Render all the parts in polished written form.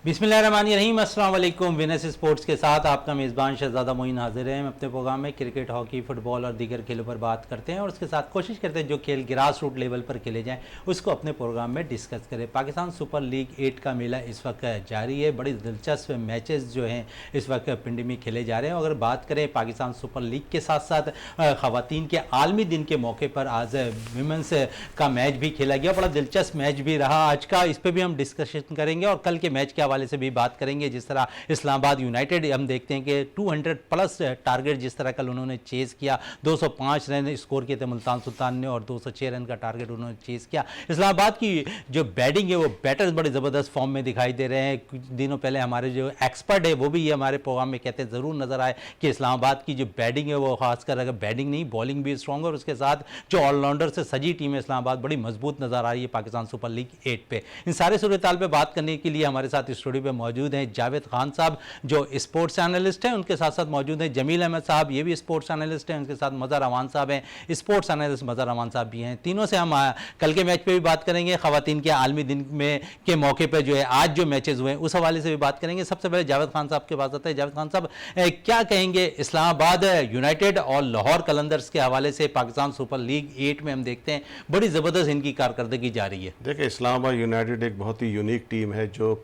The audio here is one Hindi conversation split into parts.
बिस्मिल्लाहिर्रहमानिर्रहीम, अस्सलाम वालेकुम। विनस स्पोर्ट्स के साथ आपका मेज़बान शहजादा मोइन हाजिर है। हम अपने प्रोग्राम में क्रिकेट, हॉकी, फुटबॉल और दीगर खेलों पर बात करते हैं और उसके साथ कोशिश करते हैं जो खेल ग्रास रूट लेवल पर खेले जाएं उसको अपने प्रोग्राम में डिस्कस करें। पाकिस्तान सुपर लीग 8 का मेला इस वक्त जारी है। बड़ी दिलचस्प मैचेस जो हैं इस वक्त पिंडी में खेले जा रहे हैं। अगर बात करें पाकिस्तान सुपर लीग के साथ साथ ख़वातीन के आलमी दिन के मौके पर आज विमेंस का मैच भी खेला गया। बड़ा दिलचस्प मैच भी रहा आज का, इस पर भी हम डिस्कशन करेंगे और कल के मैच के हवाले से भी बात करेंगे। जिस तरह इस्लामाबाद यूनाइटेड, हम देखते हैं कि 200 प्लस टारगेट जिस तरह कल उन्होंने चेज़ किया, 205 रन स्कोर किए थे मुल्तान सुल्तान ने और 206 रन का टारगेट उन्होंने चेज़ किया। इस्लामाबाद की जो बैटिंग है वो बैटर्स बड़े ज़बरदस्त फॉर्म में दिखाई दे रहे हैं। कुछ दिनों पहले हमारे जो एक्सपर्ट है वो भी ये हमारे प्रोग्राम में कहते हैं ज़रूर नज़र आए कि इस्लामाबाद की जो बैटिंग है वो खासकर अगर बैटिंग नहीं बॉलिंग भी स्ट्रॉन्ग और उसके साथ जो ऑलराउंडर से सजी टीम है इस्लामाबाद बड़ी मजबूत नज़र आ रही है पाकिस्तान सुपर लीग 8 पे। इन सारे सूरत हाल पे बात करने के लिए हमारे साथ स्टूडियो में मौजूद हैं जावेद खान साहब जो स्पोर्ट्स एनालिस्ट हैं, उनके साथ साथ मौजूद हैं जमील अहमद साहब, ये भी स्पोर्ट्स एनालिस्ट हैं, उनके साथ मज़हर अमान साहब हैं, स्पोर्ट्स एनालिस्ट मज़हर अमान साहब भी हैं। तीनों से हम कल के मैच पे भी बात करेंगे, ख़वातीन के आलमी दिन में के मौके पर जो है आज जो मैचेस हुए हैं उस हवाले से भी बात करेंगे। सबसे पहले जावेद खान साहब के पास आते हैं। जावेद खान साहब, क्या कहेंगे इस्लामाबाद यूनाइटेड और लाहौर कलंदर्स के हवाले से पाकिस्तान सुपर लीग 8 में हम देखते हैं बड़ी ज़बरदस्त इनकी कारकर्दगी जारी है। देखिए, इस्लामाबाद यूनाइटेड एक बहुत ही यूनिक टीम है जो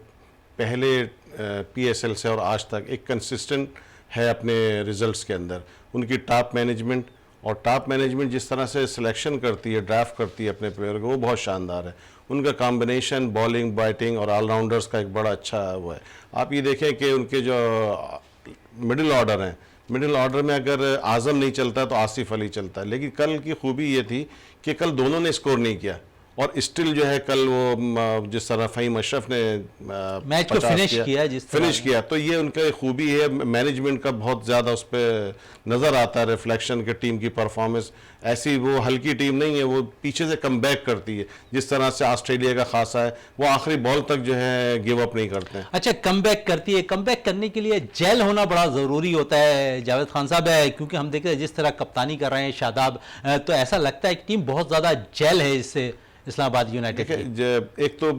पहले PSL से और आज तक एक कंसिस्टेंट है अपने रिजल्ट्स के अंदर। उनकी टॉप मैनेजमेंट जिस तरह से सिलेक्शन करती है, ड्राफ्ट करती है अपने प्लेयर को, वो बहुत शानदार है। उनका कॉम्बिनेशन बॉलिंग, बैटिंग और ऑलराउंडर्स का एक बड़ा अच्छा वो है। आप ये देखें कि उनके जो मिडिल ऑर्डर हैं, मिडिल ऑर्डर में अगर आज़म नहीं चलता तो आसिफ अली चलता है, लेकिन कल की खूबी ये थी कि कल दोनों ने स्कोर नहीं किया और स्टिल जो है कल वो जिस तरह फ़हीम अशरफ ने मैच को फिनिश किया तो ये उनका खूबी है। मैनेजमेंट का बहुत ज़्यादा उस पर नज़र आता है रिफ्लेक्शन के टीम की परफॉर्मेंस। ऐसी वो हल्की टीम नहीं है, वो पीछे से कम बैक करती है जिस तरह से ऑस्ट्रेलिया का खासा है। वो आखिरी बॉल तक जो है गिव अप नहीं करते हैं। अच्छा, कम बैक करती है। कम बैक करने के लिए जेल होना बड़ा ज़रूरी होता है जावेद खान साहब है, क्योंकि हम देख रहे हैं जिस तरह कप्तानी कर रहे हैं शादाब, तो ऐसा लगता है कि टीम बहुत ज़्यादा जेल है इससे इस्लामाबाद यूनाइटेड की। एक तो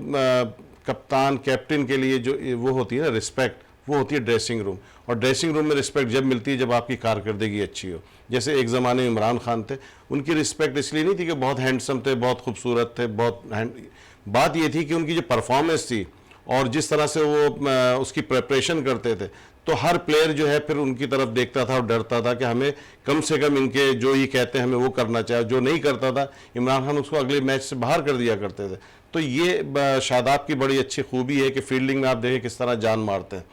कप्तान कैप्टन के लिए जो वो होती है ना रिस्पेक्ट, वो होती है ड्रेसिंग रूम, और ड्रेसिंग रूम में रिस्पेक्ट जब मिलती है जब आपकी कारकर्दगी अच्छी हो। जैसे एक ज़माने में इमरान खान थे, उनकी रिस्पेक्ट इसलिए नहीं थी कि बहुत हैंडसम थे, बहुत खूबसूरत थे, बात ये थी कि उनकी जो परफॉर्मेंस थी और जिस तरह से वो उसकी प्रिपरेशन करते थे, तो हर प्लेयर जो है फिर उनकी तरफ देखता था और डरता था कि हमें कम से कम इनके जो ये कहते हैं हमें वो करना चाहिए। जो नहीं करता था इमरान खान उसको अगले मैच से बाहर कर दिया करते थे। तो ये शादाब की बड़ी अच्छी खूबी है कि फील्डिंग में आप देखें किस तरह जान मारते हैं।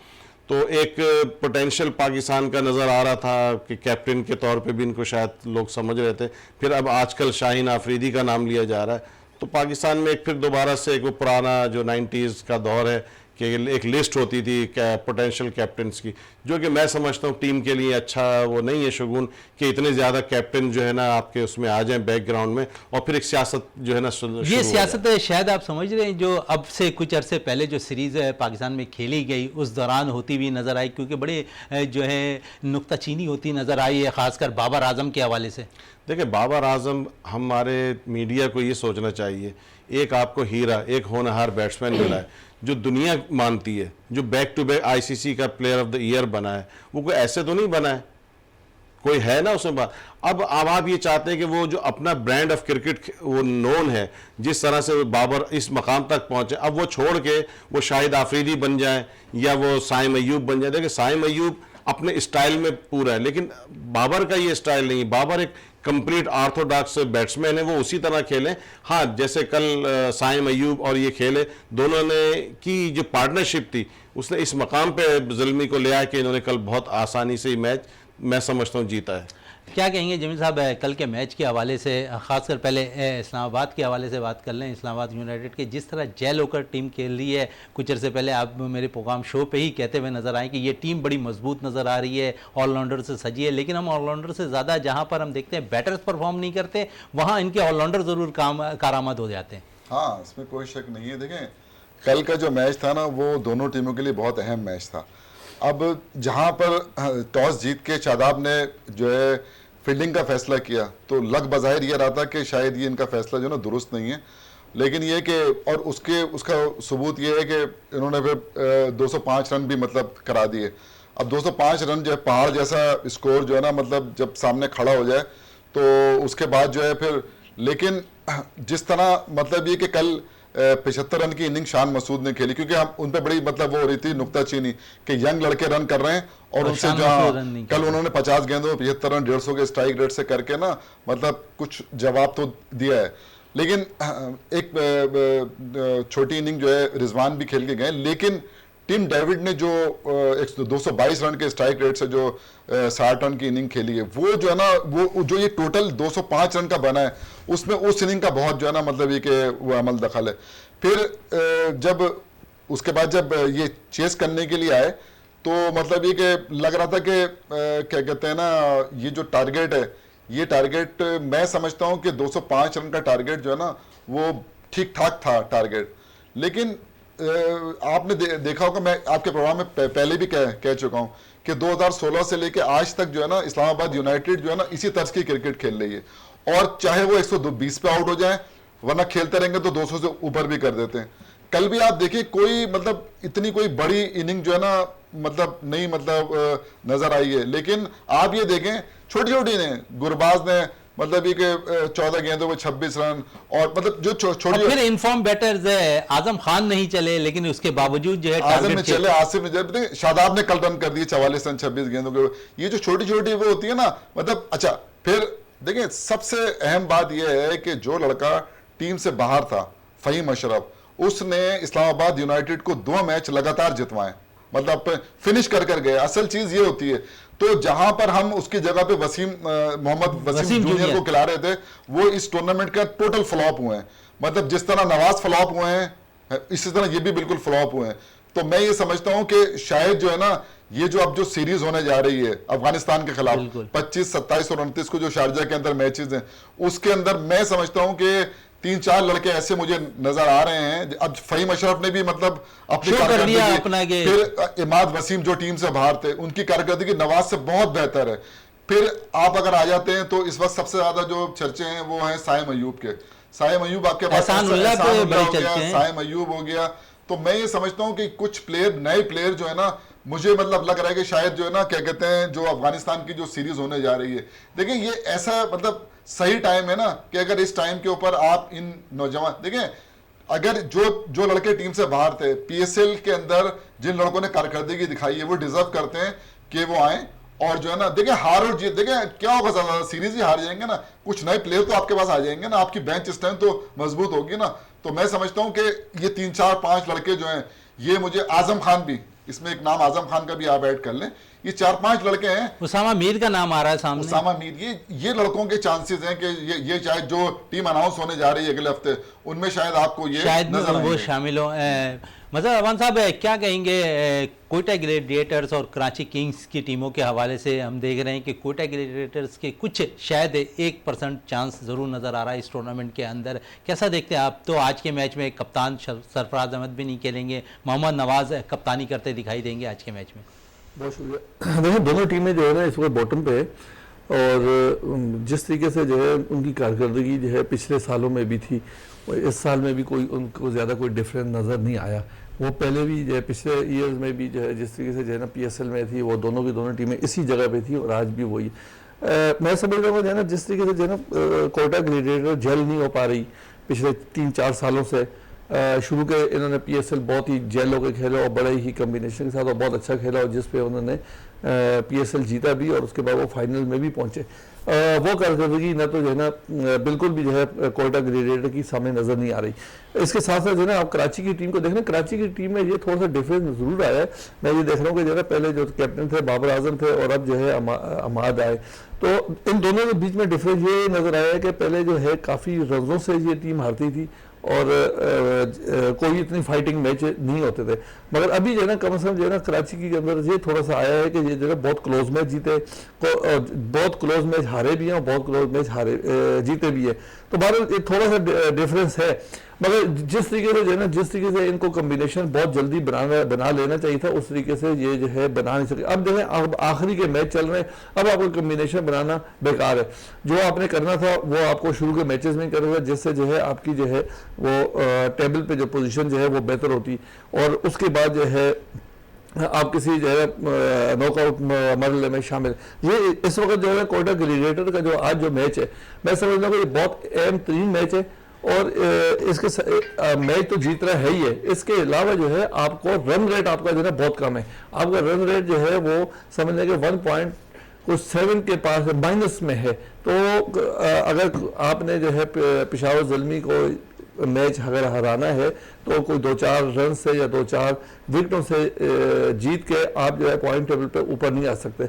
तो एक पोटेंशियल पाकिस्तान का नज़र आ रहा था कि कैप्टन के तौर पे भी इनको शायद लोग समझ रहे थे। फिर अब आजकल शाहीन आफरीदी का नाम लिया जा रहा है, तो पाकिस्तान में एक फिर दोबारा से एक वो पुराना जो 90s का दौर है कि एक लिस्ट होती थी पोटेंशियल कैप्टन्स की, जो कि मैं समझता हूँ टीम के लिए अच्छा वो नहीं है शगुन कि इतने ज़्यादा कैप्टन जो है ना आपके उसमें आ जाएं बैकग्राउंड में, और फिर एक सियासत जो है ना ये सियासत है शायद आप समझ रहे हैं जो अब से कुछ अरसे पहले जो सीरीज़ है पाकिस्तान में खेली गई उस दौरान होती हुई नज़र आई, क्योंकि बड़े जो है नुक्ताचीनी होती नज़र आई है खासकर बाबर आजम के हवाले से। देखिए, बाबर आजम, हमारे मीडिया को ये सोचना चाहिए, एक आपको हीरा, एक होनहार बैट्समैन मिला है जो दुनिया मानती है, जो बैक टू बैक ICC का प्लेयर ऑफ द ईयर बना है। वो कोई ऐसे तो नहीं बना है, कोई है ना उसमें बात। अब आप ये चाहते हैं कि वो जो अपना ब्रांड ऑफ क्रिकेट वो नोन है, जिस तरह से बाबर इस मकाम तक पहुंचे, अब वो छोड़ के वो शाहिद आफरीदी बन जाए या वो साइम अय्यूब बन जाए। देखिए, साइम अय्यूब अपने स्टाइल में पूरा है, लेकिन बाबर का ये स्टाइल नहीं है। बाबर एक कंप्लीट ऑर्थोडॉक्स बैट्समैन है, वो उसी तरह खेलें। हाँ, जैसे कल साइम अय्यूब और ये खेले, दोनों ने की जो पार्टनरशिप थी उसने इस मकाम पे ज़ल्मी को ले आया कि इन्होंने कल बहुत आसानी से ये मैच मैं समझता हूँ जीता है। क्या कहेंगे जमील साहब कल के मैच के हवाले से, खासकर पहले इस्लामाबाद के हवाले से बात कर लें। इस्लामाबाद यूनाइटेड के जिस तरह जेल होकर टीम खेल रही है, कुछ अर्से पहले आप मेरे प्रोग्राम शो पे ही कहते हुए नज़र आए कि ये टीम बड़ी मजबूत नज़र आ रही है, ऑलराउंडर से सजी है, लेकिन हम ऑलराउंडर से ज़्यादा जहाँ पर हम देखते हैं बैटर्स परफॉर्म नहीं करते, वहाँ इनके ऑलराउंडर ज़रूर कारामद हो जाते हैं। हाँ, इसमें कोई शक नहीं है। देखें, कल का जो मैच था ना वो दोनों टीमों के लिए बहुत अहम मैच था। अब जहाँ पर टॉस जीत के शादाब ने जो है फील्डिंग का फैसला किया, तो लग बज़ाहिर ये रहा था कि शायद ये इनका फैसला जो ना दुरुस्त नहीं है, लेकिन ये कि और उसका सबूत ये है कि इन्होंने फिर 205 रन भी मतलब करा दिए। अब 205 रन जो है पहाड़ जैसा स्कोर जो है ना, मतलब जब सामने खड़ा हो जाए तो उसके बाद जो है फिर, लेकिन जिस तरह मतलब ये कि कल 75 रन की इनिंग शान मसूद ने खेली, क्योंकि हम उन पे बड़ी मतलब वो हो रही थी नुक्ताचीनी कि यंग लड़के रन कर रहे हैं और उनसे जहाँ कल उन्होंने 50 गेंदों में 75 रन 150 के स्ट्राइक रेट से करके ना मतलब कुछ जवाब तो दिया है। लेकिन एक छोटी इनिंग जो है रिजवान भी खेल के गए, लेकिन टिम डेविड ने जो 222 रन के स्ट्राइक रेट से जो 60 रन की इनिंग खेली है, वो जो है ना वो जो ये टोटल 205 रन का बना है उसमें उस इनिंग का बहुत जो है ना मतलब ये कि वो अमल दखल है। फिर जब उसके बाद जब ये चेस करने के लिए आए तो मतलब ये कि लग रहा था कि क्या कहते हैं ना, ये जो टारगेट है, ये टारगेट मैं समझता हूँ कि 205 रन का टारगेट जो है ना वो ठीक ठाक था टारगेट। लेकिन आपने देखा होगा, मैं आपके प्रोग्राम में पहले भी कह चुका हूं कि 2016 से लेके आज तक जो है ना इस्लामाबाद यूनाइटेड जो है ना इसी तर्ज की क्रिकेट खेल रही है, और चाहे वो 120 पे आउट हो जाए, वरना खेलते रहेंगे तो 200 से ऊपर भी कर देते हैं। कल भी आप देखिए कोई मतलब इतनी कोई बड़ी इनिंग जो है ना मतलब नहीं मतलब नजर आई है, लेकिन आप ये देखें छोटी छोटी ने गुरबाज ने मतलब ये कि 14 गेंदों में 26 रन, और मतलब जो छोटी फिर इनफॉर्म बैटर्स है, आजम खान नहीं चले लेकिन उसके बावजूद जो है आजम ने चले, आसिफ ने चले, शादाब ने कल रन कर दिए 44 रन 26 गेंदों के। ये जो छोटी छोटी वो होती है ना मतलब। अच्छा फिर देखिए सबसे अहम बात यह है कि जो लड़का टीम से बाहर था फहीम अशरफ, उसने इस्लामाबाद यूनाइटेड को 2 मैच लगातार जितवाए, मतलब फिनिश कर गए। असल चीज ये होती है, तो जहां पर हम उसकी जगह पे मोहम्मद वसीम जूनियर को खिला रहे थे, वो इस टूर्नामेंट का टोटल फ्लॉप हुए हैं। मतलब जिस तरह नवाज फ्लॉप हुए हैं इसी तरह ये भी बिल्कुल फ्लॉप हुए हैं। तो मैं ये समझता हूं कि शायद जो है ना ये जो अब जो सीरीज होने जा रही है अफगानिस्तान के खिलाफ 25, 27 और 29 को जो शारजा के अंदर मैचेस हैं, उसके अंदर मैं समझता हूं कि 3-4 लड़के ऐसे मुझे नजर आ रहे हैं। अब फहीम अशरफ ने भी मतलब अपनी कारकर्दगी, फिर इमाद वसीम जो टीम से बाहर थे उनकी कारकर्दगी नवाज से बहुत बेहतर है। फिर आप अगर आ जाते हैं तो इस वक्त सबसे ज्यादा जो चर्चे हैं वो हैं साइम अयूब के। साइम अयूब आपके पास साइम अयूब हो गया। तो मैं ये समझता हूं कि कुछ प्लेयर, नए प्लेयर जो है ना, मुझे मतलब लग रहा है कि शायद जो है ना क्या कहते हैं जो अफगानिस्तान की जो सीरीज होने जा रही है, देखिए ये ऐसा मतलब सही टाइम है ना कि अगर इस टाइम के ऊपर आप इन नौजवान देखें, अगर जो लड़के टीम से बाहर थे पीएसएल के अंदर जिन लड़कों ने कारकर्दगी दिखाई है वो डिजर्व करते हैं कि वो आए। और जो है ना देखिए हार और जीत, देखिए क्या होगा, ज्यादा सीरीज ही हार जाएंगे ना, कुछ नए प्लेयर तो आपके पास आ जाएंगे ना, आपकी बेंच स्ट्रेंथ तो मजबूत होगी ना। तो मैं समझता हूं कि ये 3-4-5 लड़के जो हैं, ये मुझे आजम खान भी, इसमें एक नाम आजम खान का भी आप ऐड कर लें, ये 4-5 लड़के हैं। उसामा मीर का नाम आ रहा है सामने, उसामा मीर, ये लड़कों के चांसेस हैं कि ये शायद जो टीम अनाउंस होने जा रही है अगले हफ्ते उनमें शायद आपको ये शायद वो शामिल हो। मतलब अमान साहब क्या कहेंगे, कोयटा ग्लैडिएटर्स और कराची किंग्स की टीमों के हवाले से हम देख रहे हैं कि कोयटा ग्लैडिएटर्स के कुछ शायद 1% चांस ज़रूर नज़र आ रहा है इस टूर्नामेंट के अंदर। कैसा देखते हैं आप? तो आज के मैच में कप्तान सरफराज अहमद भी नहीं खेलेंगे, मोहम्मद नवाज कप्तानी करते दिखाई देंगे आज के मैच में। बहुत शुक्रिया। देखिए दोनों टीमें जो है ना इस वक्त बॉटम पे, और जिस तरीके से जो है उनकी कारकर्दगी जो है पिछले सालों में भी थी, इस साल में भी कोई उनको ज़्यादा कोई डिफरेंस नज़र नहीं आया। वो पहले भी जो है पिछले ईयर्स में भी जो है जिस तरीके से जो है ना पीएसएल में थी, वो दोनों की दोनों टीमें इसी जगह पे थी और आज भी वही। मैं समझ रहा हूँ जो है ना जिस तरीके से जो है ना कोयटा ग्लैडिएटर जेल नहीं हो पा रही पिछले 3-4 सालों से। शुरू के इन्होंने पीएसएल बहुत ही जेल होकर खेला और बड़े ही कम्बिनेशन के साथ और बहुत अच्छा खेला, और जिस पे उन्होंने पीएसएल जीता भी और उसके बाद वो फाइनल में भी पहुंचे। वो कारकर्दगी न तो जो है ना बिल्कुल भी जो है कोयटा ग्लैडिएटर की सामने नजर नहीं आ रही। इसके साथ साथ जो है ना आप कराची की टीम को देखना, कराची की टीम में ये थोड़ा सा डिफरेंस जरूर आया है। मैं ये देख रहा हूँ कि जो है पहले जो कैप्टन थे बाबर आजम थे और अब जो है अमाद आए, तो इन दोनों के बीच में डिफरेंस ये नजर आया है कि पहले जो है काफ़ी रनों से ये टीम हारती थी और कोई इतनी फाइटिंग मैच नहीं होते थे, मगर अभी जो है ना कम से कम जो है ना कराची के अंदर ये थोड़ा सा आया है कि ये जो है बहुत क्लोज मैच जीते, बहुत क्लोज मैच हारे भी हैं और बहुत क्लोज मैच जीते भी है। तो बहरहाल थोड़ा सा डिफरेंस है। मगर जिस तरीके से जो है ना, जिस तरीके से इनको कम्बिनेशन बहुत जल्दी बना लेना चाहिए था, उस तरीके से ये जो है बना नहीं सके। अब देखें, अब आखिरी के मैच चल रहे हैं, अब आपको कम्बिनेशन बनाना बेकार है। जो आपने करना था वो आपको शुरू के मैचेस में करना था, जिससे जो है आपकी जो है वो टेबल पे जो पोजीशन जो है वो बेहतर होती, और उसके बाद जो है आप किसी जो है नॉकआउट मरहले में शामिल। ये इस वक्त जो है कोटा ग्लेडिएटर का जो आज जो मैच है, मैं समझता हूँ कि ये बहुत अहम तरीन मैच है, और इसके मैच तो जीत रहा है ही है, इसके अलावा जो है आपको रन रेट आपका जो है बहुत कम है। आपका रन रेट जो है वो समझ लें कि 1.7 के पास माइनस में है। तो अगर आपने जो है पेशावर ज़ल्मी को मैच अगर हराना है तो कोई 2-4 रन से या 2-4 विकेटों से जीत के आप जो है पॉइंट टेबल पे ऊपर नहीं आ सकते।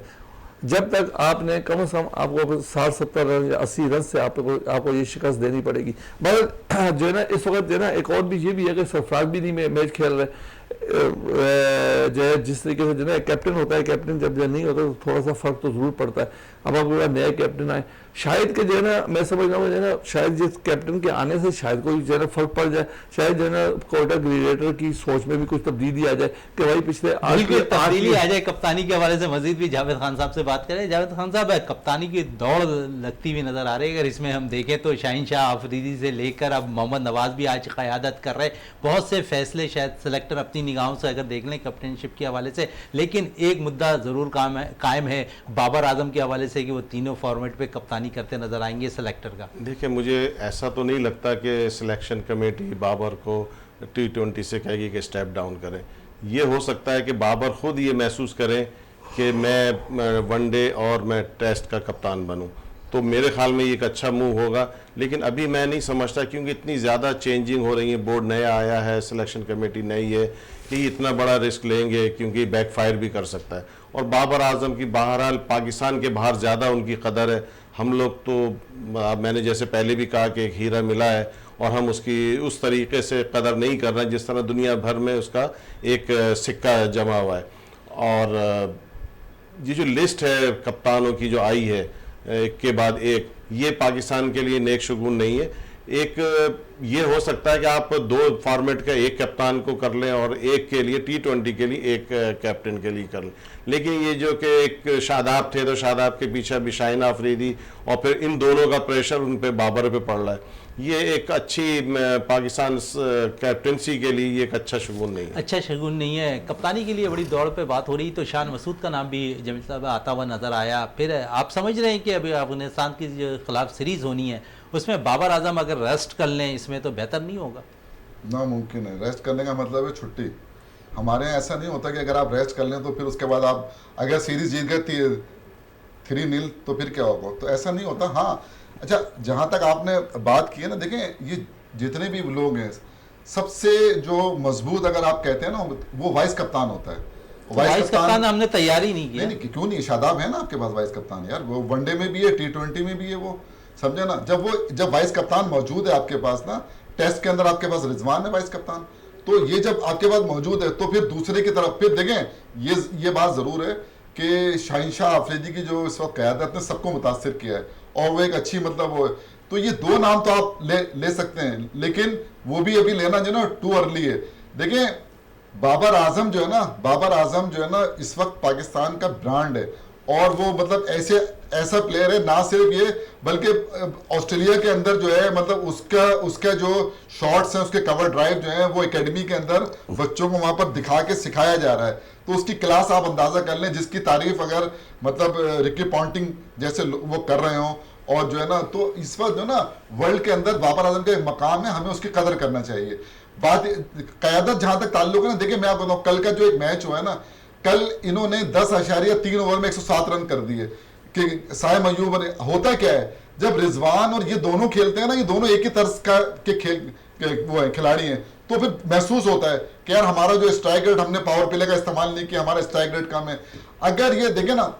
जब तक आपने कम से कम आपको 60-70 रन या 80 रन से आपको ये शिकस्त देनी पड़ेगी। मगर जो है ना इस वक्त जो है ना एक और भी ये भी है कि सरफराज भी नहीं मैच खेल रहे, जो है जिस तरीके से जो है कैप्टन होता है, कैप्टन जब नहीं होता तो थोड़ा सा फर्क तो जरूर पड़ता है। अब आपके नया कैप्टन आए, शायद कि जो है ना मैं समझ रहा हूँ जो है ना शायद जिस कैप्टन के आने से शायद कोई जो है ना फर्क पड़ जाए, शायद जो है ना कोटा ग्लेडिएटर की सोच में भी कुछ तब्दीली आ जाए कि भाई पिछले तब्दीली आ जाए। कप्तानी के हवाले से मजीद भी जावेद खान साहब से बात करें। जावेद खान साहब, कप्तानी की दौड़ लगती हुई नजर आ रही है। अगर इसमें हम देखें तो शाहीन शाह अफरीदी से लेकर अब मोहम्मद नवाज भी आज क़यादत कर रहे, बहुत से फैसले शायद सेलेक्टर अपनी निगाहों से अगर देख लें कैप्टनशिप के हवाले से, लेकिन एक मुद्दा ज़रूर कायम है बाबर आजम के हवाले से कि वो तीनों फॉर्मेट पे कप्तानी करते नजर आएंगे सेलेक्टर का। देखिए, मुझे ऐसा तो नहीं लगता कि सिलेक्शन कमेटी बाबर को T20 से कहेगी कि स्टेप डाउन करें। ये हो सकता है कि बाबर खुद ये महसूस करें कि मैं वनडे और मैं टेस्ट का कप्तान बनूं, तो मेरे ख्याल में ये एक अच्छा मूव होगा। लेकिन अभी मैं नहीं समझता, क्योंकि इतनी ज़्यादा चेंजिंग हो रही है, बोर्ड नया आया है, सिलेक्शन कमेटी नई है, कि इतना बड़ा रिस्क लेंगे, क्योंकि बैकफायर भी कर सकता है। और बाबर आजम की बहरहाल पाकिस्तान के बाहर ज़्यादा उनकी कदर है। हम लोग तो मैंने जैसे पहले भी कहा कि एक हीरा मिला है और हम उसकी उस तरीके से कदर नहीं कर रहे हैं जिस तरह दुनिया भर में उसका एक सिक्का जमा हुआ है। और ये जो लिस्ट है कप्तानों की जो आई है एक के बाद एक, ये पाकिस्तान के लिए नेक शगुन नहीं है। एक ये हो सकता है कि आप 2 फॉर्मेट का एक कप्तान को कर लें और एक के लिए T20 के लिए एक कैप्टन के लिए कर लें। लेकिन ये जो कि एक शादाब थे तो शादाब के पीछे अभी शाहीन अफरीदी, और फिर इन दोनों का प्रेशर उन पे बाबर पे पड़ रहा है, ये एक अच्छी पाकिस्तान कैप्टनसी के लिए ये एक अच्छा शगुन नहीं है। अच्छा शगुन नहीं है। कप्तानी के लिए बड़ी दौड़ पे बात हो रही, तो शान मसूद का नाम भी जमील साहब आता हुआ नजर आया। फिर आप समझ रहे हैं कि अभी अफगानिस्तान की जो खिलाफ सीरीज होनी है उसमें बाबर आजम अगर रेस्ट कर लें इसमें तो बेहतर नहीं होगा? नामुमकिन है। रेस्ट करने का मतलब है छुट्टी। हमारे यहाँ ऐसा नहीं होता कि अगर आप रेस्ट कर लें तो फिर उसके बाद आप अगर सीरीज जीत गए 3-0 तो फिर क्या होगा, तो ऐसा नहीं होता। हाँ, अच्छा, जहाँ तक आपने बात की है ना, देखें ये जितने भी लोग हैं, सबसे जो मजबूत अगर आप कहते हैं ना वो वाइस कप्तान होता है। वाइस कप्तान हमने तैयारी नहीं किया। नहीं, क्यों नहीं, शादाब है ना आपके पास वाइस कप्तान यार, वो वनडे में भी है, T20 में भी है, वो समझे ना। जब वाइस कप्तान मौजूद है आपके पास ना, टेस्ट के अंदर आपके पास रिजवान है वाइस कप्तान, तो ये जब आपके पास मौजूद है तो फिर दूसरे की तरफ फिर देखें, ये बात जरूर है कि शाहीन शाह अफरीदी की जो इस वक्त क़यादत ने सबको मुतासिर किया है, और वो एक अच्छी मतलब वो है। तो ये 2 नाम तो आप ले सकते हैं, लेकिन वो भी अभी लेना जो है ना टू अर्ली है। देखें, बाबर आजम जो है ना इस वक्त पाकिस्तान का ब्रांड है, और वो मतलब ऐसा प्लेयर है, ना सिर्फ ये बल्कि ऑस्ट्रेलिया के अंदर जो है मतलब उसका जो शॉट्स हैं, उसके कवर ड्राइव जो है वो एकेडमी के अंदर बच्चों को वहां पर दिखा के सिखाया जा रहा है। तो उसकी क्लास आप अंदाजा कर लें, जिसकी तारीफ अगर मतलब रिकी पॉन्टिंग जैसे वो कर रहे हो, और जो है ना, तो इस वक्त जो है ना वर्ल्ड के अंदर बाबर आजम का एक मकाम है, हमें उसकी कदर करना चाहिए। बात क़यादत जहां तक ताल्लुक है ना, देखिए मैं आपको बताऊं, कल का जो एक मैच हुआ है ना, कल इन्होंने 10.3 ओवर में 107 रन कर दिए कि साइम अयूब ने। होता क्या है, जब रिजवान और ये दोनों खेलते हैं ना, ये दोनों एक ही तर्ज के वो है खिलाड़ी हैं, तो फिर महसूस होता है कि यार हमारा जो स्ट्राइक रेट, हमने पावर प्ले का इस्तेमाल नहीं किया, हमारा स्ट्राइक रेट कम है। अगर ये देखे ना,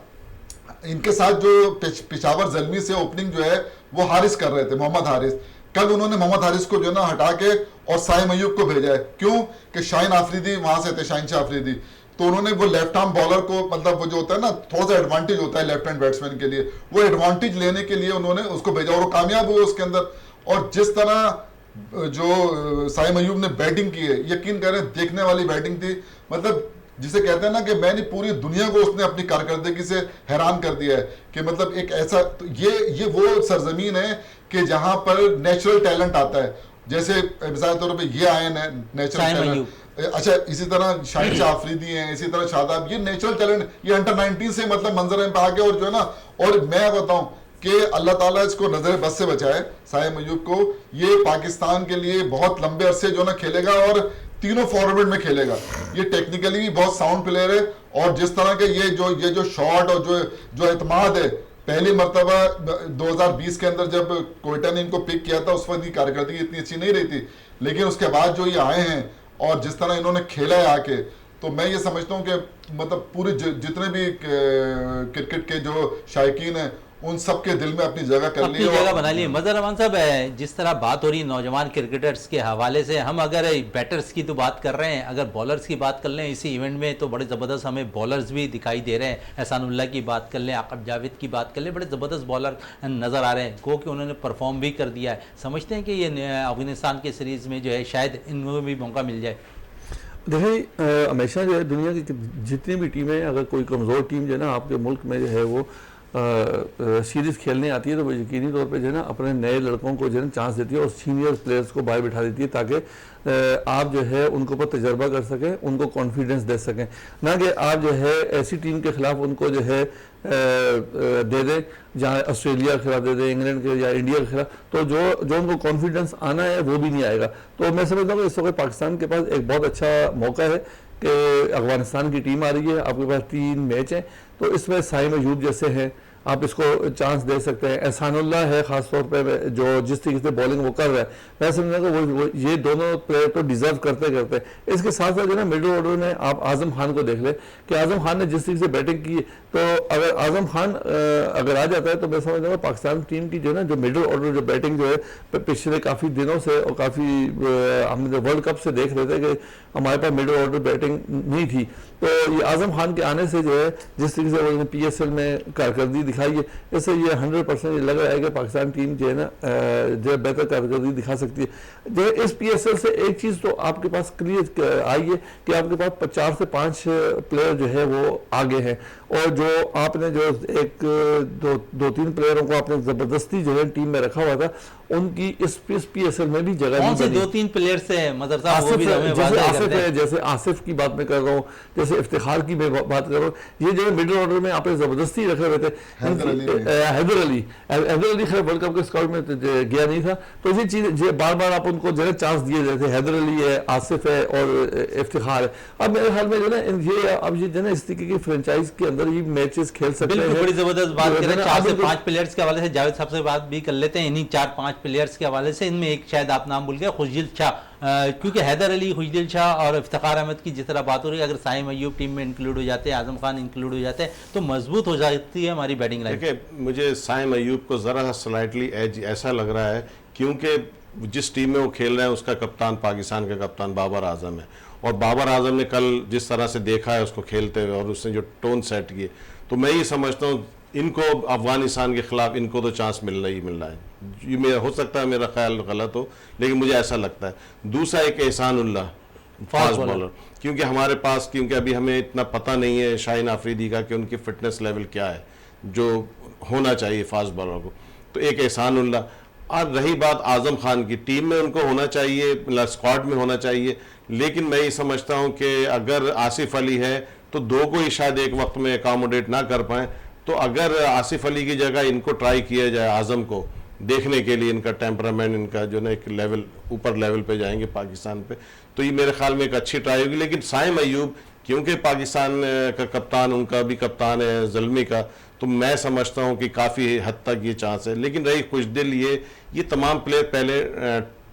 इनके साथ जो पेशावर ज़ल्मी से ओपनिंग जो है वो हारिस कर रहे थे, मोहम्मद हारिस, कल उन्होंने मोहम्मद हारिस को जो है ना हटा के और साइम अयूब को भेजा है। क्यों कि शाहीन अफरीदी वहां से थे, शाहीन शाह अफरीदी, तो उन्होंने वो लेफ्ट आर्म बॉलर को मतलब वो जो होता है ना थोड़ा सा एडवांटेज होता है लेफ्ट हैंड बैट्समैन के लिए, वो एडवांटेज लेने के लिए उन्होंने उसको भेजा और वो कामयाब हुए उसके अंदर। और जिस तरह जो साइम अयूब ने बैटिंग की है, यकीन करें देखने वाली बैटिंग थी। मतलब जिसे कहते हैं ना कि मैंने पूरी दुनिया को उसने अपनी कारकर्दगी से हैरान कर दिया है कि मतलब एक ऐसा, तो ये वो सरजमीन है कि जहां पर नेचुरल टैलेंट आता है। जैसे मिसाल के तौर पे ये आए हैं नेचुरल टैलेंट, अच्छा इसी तरह शाहिद शाह अफरीदी हैं, इसी तरह शादाब, ये नेचुरल टैलेंट, ये अंडर 19 से मतलब मंजर पे आ गए। और जो है ना, और मैं बताऊं कि अल्लाह ताला इसको नजर बस से बचाए साइम अयूब को। ये पाकिस्तान के लिए बहुत लंबे अरसे जो ना खेलेगा और तीनों फॉर्मेट में खेलेगा। ये टेक्निकली भी बहुत साउंड प्लेयर है, और जिस तरह के ये जो शॉट और जो एतमाद है, पहली मरतबा 2020 के अंदर जब कोयटा ने इनको पिक किया था उस वक्त की कारकर्दगी इतनी अच्छी नहीं रही थी, लेकिन उसके बाद जो ये आए हैं और जिस तरह इन्होंने खेला है आके, तो मैं ये समझता हूँ कि मतलब पूरे जितने भी क्रिकेट के जो शायकीन हैं उन सब के दिल में अपनी जगह कर ली, अपनी जगह बना ली। मजहर रहमान साहब, जिस तरह बात हो रही है नौजवान क्रिकेटर्स के हवाले से, हम अगर बैटर्स की तो बात कर रहे हैं, अगर बॉलर्स की बात कर लें इसी इवेंट में तो बड़े ज़बरदस्त हमें बॉलर्स भी दिखाई दे रहे हैं। एहसानुल्लाह की बात कर लें, आकब जावेद की बात कर लें, बड़े ज़बरदस्त बॉलर नज़र आ रहे हैं, गो कि उन्होंने परफॉर्म भी कर दिया है। समझते हैं कि ये अफगानिस्तान के सीरीज़ में जो है शायद इनको भी मौका मिल जाए। देखिए हमेशा जो है दुनिया की जितनी भी टीमें, अगर कोई कमज़ोर टीम जो है ना आपके मुल्क में जो है वो सीरीज़ खेलने आती है, तो वो यकीनी तौर पे जो है ना अपने नए लड़कों को जो है चांस देती है और सीनियर प्लेयर्स को बाहर बिठा देती है, ताकि आप जो है उनको ऊपर तजर्बा कर सकें, उनको कॉन्फिडेंस दे सकें, ना कि आप जो है ऐसी टीम के खिलाफ उनको जो है दे दें जहाँ ऑस्ट्रेलिया के खिलाफ दे दें, इंग्लैंड के या इंडिया के खिलाफ, तो जो उनको कॉन्फिडेंस आना है वो भी नहीं आएगा। तो मैं समझता हूँ कि इस वक्त पाकिस्तान के पास एक बहुत अच्छा मौका है कि अफगानिस्तान की टीम आ रही है, आपके पास 3 मैच हैं, तो इसमें साइम अयूब जैसे हैं, आप इसको चांस दे सकते हैं। एहसानुल्लाह है ख़ास तौर पे जो जिस तरीके से बॉलिंग वो कर रहा है, मैं समझता हूँ वो ये दोनों प्लेयर तो डिजर्व करते करते। इसके साथ साथ जो है ना मिडिल ऑर्डर में आप आजम खान को देख लें कि आजम खान ने जिस तरीके से बैटिंग की, तो अगर आजम खान अगर आ जाता है तो मैं समझता हूँ पाकिस्तान टीम की जो है ना जो मिडिल ऑर्डर जो बैटिंग जो है पिछले काफ़ी दिनों से और काफ़ी हमने वर्ल्ड कप से देख रहे थे कि हमारे पास मिडिल ऑर्डर बैटिंग नहीं थी, तो ये आजम खान के आने से जो है जिस तरीके से उन्होंने PSL में कारकर्दगी दिखाई है, इससे ये 100% लग रहा है कि पाकिस्तान टीम जो है ना जो है बेहतर कारकर्दगी दिखा सकती है। जो है इस PSL से एक चीज़ तो आपके पास क्लियर आई है कि आपके पास 4 से 5 प्लेयर जो है वो आगे हैं, और जो आपने जो एक दो तीन प्लेयरों को आपने ज़बरदस्ती जो है टीम में रखा हुआ था, उनकी इस PSL में भी जगह नहीं बनी। 2-3 प्लेयर से मदर साहब वो भी जैसे आसिफ है, जैसे आसिफ की बात मैं कर रहा हूँ, जैसे इफ्तिखार की मैं बात कर रहा हूँ, ये जो है मिडिल ऑर्डर में आपने जबरदस्ती रखे हुए थे। हैदर अली खैर वर्ल्ड कप के स्क्वाड में गया नहीं था, तो ये चीज बार बार आप उनको जो है चांस दिए जाते। हैदर अली है, आसिफ है और इफ्तिखार है। अब मेरे ख्याल में जो है ये अब ये जो है इस तरीके की फ्रेंचाइज के अंदर ये मैचेस खेल सकते हैं। बड़ी जबरदस्त बात करें 4 से 5 प्लेयर्स के हवाले से जावेद साहब से बात भी कर लेते हैं। इन्हीं 4-5 प्लेयर्स के हवाले से, इनमें एक शायद आप नाम भूल गए, खुशदिल शाह, क्योंकि हैदर अली, खुशदिल शाह और इफ्तिखार अहमद की जिस तरह बात हो रही है, अगर साइम अयूब टीम में इंक्लूड हो जाते हैं, आजम खान इंक्लूड हो जाते हैं, तो मजबूत हो जाती है हमारी बैटिंग लाइन। देखिए मुझे साइम अयूब को ज़रा सा स्लाइटली एज ऐसा लग रहा है, क्योंकि जिस टीम में वो खेल रहे हैं उसका कप्तान पाकिस्तान का कप्तान बाबर आजम है, और बाबर आजम ने कल जिस तरह से देखा है उसको खेलते हुए और उसने जो टोन सेट किए, तो मैं ये समझता हूँ इनको अफगानिस्तान के खिलाफ इनको तो चांस मिलना ही मिलना है। ये मेरा हो सकता है मेरा ख्याल गलत हो, लेकिन मुझे ऐसा लगता है। दूसरा एक एहसानुल्लाह फास्ट बॉलर, क्योंकि हमारे पास क्योंकि अभी हमें इतना पता नहीं है शाहीन आफरीदी का कि उनकी फिटनेस लेवल क्या है जो होना चाहिए फास्ट बॉलर को, तो एक एहसानुल्लाह। और रही बात आजम खान की, टीम में उनको होना चाहिए, स्क्वाड में होना चाहिए, लेकिन मैं ये समझता हूँ कि अगर आसिफ अली है तो 2 को ही शायद एक वक्त में अकोमोडेट ना कर पाएँ, तो अगर आसिफ अली की जगह इनको ट्राई किया जाए, आजम को देखने के लिए इनका टेम्परामेंट, इनका जो ना एक लेवल ऊपर लेवल पे जाएंगे पाकिस्तान पे, तो ये मेरे ख्याल में एक अच्छी ट्राई होगी। लेकिन साइम अयूब क्योंकि पाकिस्तान का कप्तान, उनका भी कप्तान है ज़ल्मी का, तो मैं समझता हूँ कि काफ़ी हद तक ये चांस है। लेकिन रही खुशदिल, ये तमाम प्लेयर पहले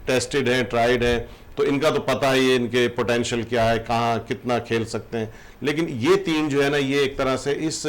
टेस्टेड हैं, ट्राइड हैं, तो इनका तो पता ही है इनके पोटेंशियल क्या है, कहाँ कितना खेल सकते हैं। लेकिन ये 3 जो है ना, ये एक तरह से इस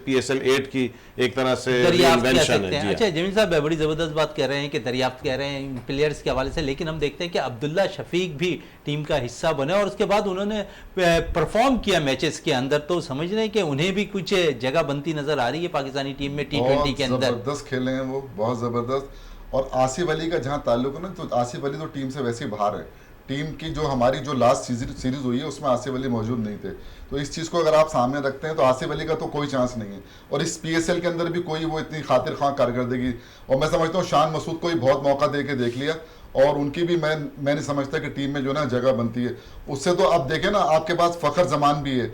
PSL 8 की एक तरह से इन्वेंशन है। अच्छा जमील साहब बड़ी ज़बरदस्त बात कह रहे हैं कि दरियाफ्त कह रहे हैं प्लेयर्स के हवाले से, लेकिन हम देखते हैं कि अब्दुल्ला शफीक भी टीम का हिस्सा बने और उसके बाद उन्होंने परफॉर्म किया मैचेस के अंदर, तो समझ रहे हैं कि उन्हें भी कुछ जगह बनती नजर आ रही है पाकिस्तानी टीम में T20 के अंदर। जबरदस्त खेले हैं वो, बहुत ज़बरदस्त। और आसिफ अली का जहाँ ताल्लुक है ना, तो आसिफ अली तो टीम से वैसे ही बाहर है। टीम की जो हमारी जो लास्ट सीरीज हुई है उसमें आसिफ अली मौजूद नहीं थे, तो इस चीज़ को अगर आप सामने रखते हैं तो आसिफ अली का तो कोई चांस नहीं है। और इस PSL के अंदर भी कोई वो इतनी खातिर खां कारकर्दगी, और मैं समझता हूँ शान मसूद को भी बहुत मौका दे के देख लिया, और उनकी भी मैं नहीं समझता कि टीम में जो ना जगह बनती है। उससे तो आप देखें ना, आपके पास फ़खर जमान भी है,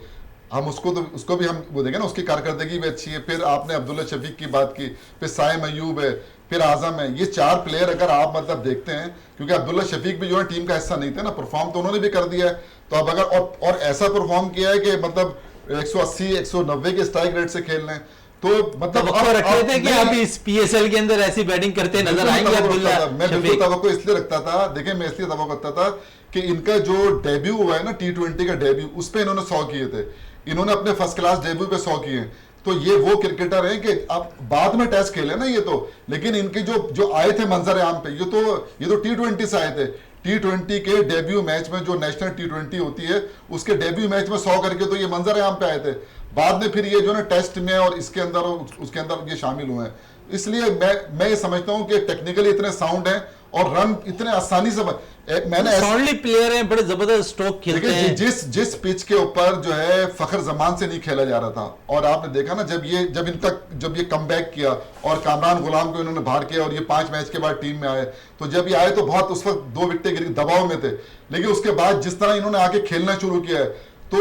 हम उसको भी हम वो देखें ना, उसकी कारकर्दगी भी अच्छी है। फिर आपने अब्दुल्ला शफीक की बात की, फिर साइम अयूब है, फिर आजम है। ये 4 प्लेयर अगर आप मतलब देखते हैं, क्योंकि अब्दुल्ला शफीक भी जो है टीम का हिस्सा नहीं थे ना, परफॉर्म तो उन्होंने भी कर दिया है। तो अब अगर और ऐसा परफॉर्म किया है कि मतलब 180-190 के स्ट्राइक रेट से खेल रहे हैं, तो मतलब अब रख रहे थे कि आप इस PSL के अंदर ऐसी बैटिंग करते नजर आएंगे अब्दुल्ला मैं बिल्कुल शफीक। तवक्को इसलिए रखता था, देखिए मैं इसलिए तवक्को करता था कि इनका जो डेब्यू हुआ है ना, T20 का डेब्यू, उस पर इन्होंने 100 किए थे। इन्होंने अपने फर्स्ट क्लास डेब्यू पे 100 किए। तो ये वो क्रिकेटर हैं कि अब बाद में टेस्ट खेले ना ये तो, लेकिन इनके जो आए थे मंजर आम पे, ये तो T20 से आए थे। T20 के डेब्यू मैच में, जो नेशनल T20 होती है, उसके डेब्यू मैच में 100 करके तो ये मंजर आम पे आए थे। बाद में फिर ये जो ना टेस्ट में और इसके अंदर और उसके अंदर ये शामिल हुए हैं। इसलिए मैं ये समझता हूं कि टेक्निकली इतने साउंड हैं और रन इतने आसानी से मैंने साउंडली प्लेयर हैं, बड़े जबरदस्त स्ट्रोक खेलते हैं। जिस पिच के ऊपर जो है फखर जमान से नहीं खेला जा रहा था, और आपने देखा ना जब ये कमबैक किया और कामरान गुलाम को इन्होंने बाहर किया और ये 5 मैच के बाद टीम में आए, तो जब ये आए तो बहुत उस वक्त 2 विकेटें गिरी, दबाव में थे। लेकिन उसके बाद जिस तरह इन्होंने आके खेलना शुरू किया है, तो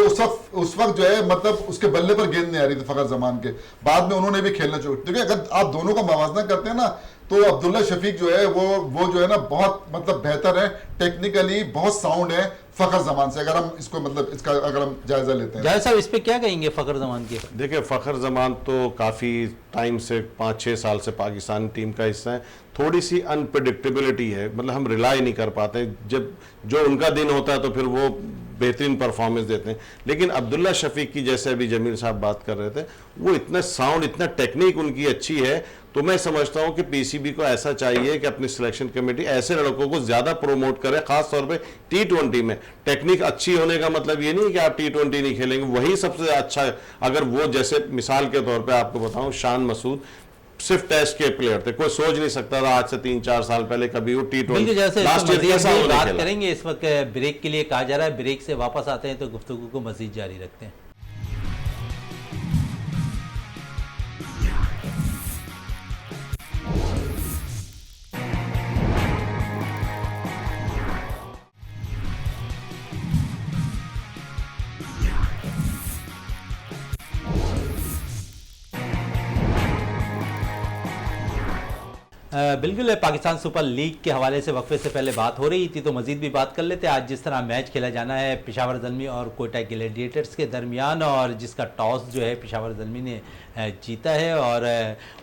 उस वक्त जो है मतलब उसके बल्ले पर गेंद नहीं आ रही थी फखर जमान के। बाद में उन्होंने भी खेलना शुरू, क्योंकि अगर आप दोनों का मवाजना करते हैं ना, तो अब्दुल्ला शफीक जो है वो जो है ना बहुत मतलब बेहतर है, टेक्निकली बहुत साउंड है फखर जमान से। अगर हम इसको मतलब इसका अगर हम जायजा लेते हैं, जाहिर साहब इस पे क्या कहेंगे फखर जमान के? देखिए, फ़खर जमान तो काफ़ी टाइम से 5-6 साल से पाकिस्तान टीम का हिस्सा है। थोड़ी सी अनप्रेडिक्टेबिलिटी है, मतलब हम रिलाई नहीं कर पाते। जब जो उनका दिन होता है तो फिर वो बेहतरीन परफॉर्मेंस देते हैं। लेकिन अब्दुल्ला शफीक की, जैसे अभी जमील साहब बात कर रहे थे, वो इतना साउंड, इतना टेक्निक उनकी अच्छी है। तो मैं समझता हूं कि PCB को ऐसा चाहिए कि अपनी सिलेक्शन कमेटी ऐसे लड़कों को ज़्यादा प्रोमोट करे, खास तौर पे T20 में। टेक्निक अच्छी होने का मतलब ये नहीं कि आप T20 नहीं खेलेंगे, वही सबसे अच्छा है। अगर वो, जैसे मिसाल के तौर पे आपको बताऊं, शान मसूद सिर्फ टेस्ट के प्लेयर थे, कोई सोच नहीं सकता था आज से 3-4 साल पहले कभी वो T20 लास्ट ईयर कैसा होने बात खेला। करेंगे। इस वक्त ब्रेक के लिए कहा जा रहा है, ब्रेक से वापस आते हैं तो गुफ्तगू को मजीद जारी रखते हैं। बिल्कुल, पाकिस्तान सुपर लीग के हवाले से वक्फे से पहले बात हो रही थी, तो मज़ीद भी बात कर लेते हैं। आज जिस तरह मैच खेला जाना है पेशावर ज़ल्मी और कोयटा ग्लैडिएटर्स के दरमियान, और जिसका टॉस जो है पेशावर ज़ल्मी ने जीता है और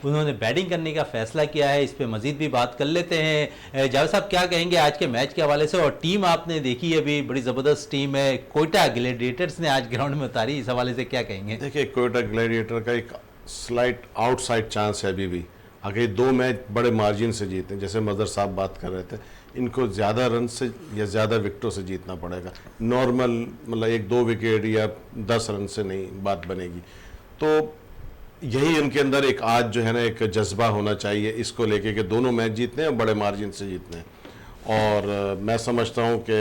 उन्होंने बैटिंग करने का फ़ैसला किया है, इस पर मज़ीद भी बात कर लेते हैं। जावेद साहब, क्या कहेंगे आज के मैच के हवाले से? और टीम आपने देखी है, अभी बड़ी ज़बरदस्त टीम है कोयटा ग्लैडिएटर्स ने आज ग्राउंड में उतारी, इस हवाले से क्या कहेंगे? देखिए, कोयटा ग्लैडिएटर का एक स्लाइट आउटसाइड चांस है अभी भी। आगे 2 मैच बड़े मार्जिन से जीते, जैसे मदर साहब बात कर रहे थे, इनको ज़्यादा रन से या ज़्यादा विकेटों से जीतना पड़ेगा। नॉर्मल मतलब 1-2 विकेट या 10 रन से नहीं बात बनेगी। तो यही उनके अंदर एक आज जो है ना एक जज्बा होना चाहिए इसको लेके कि दोनों मैच जीतने हैं, बड़े मार्जिन से जीतने हैं। और मैं समझता हूँ कि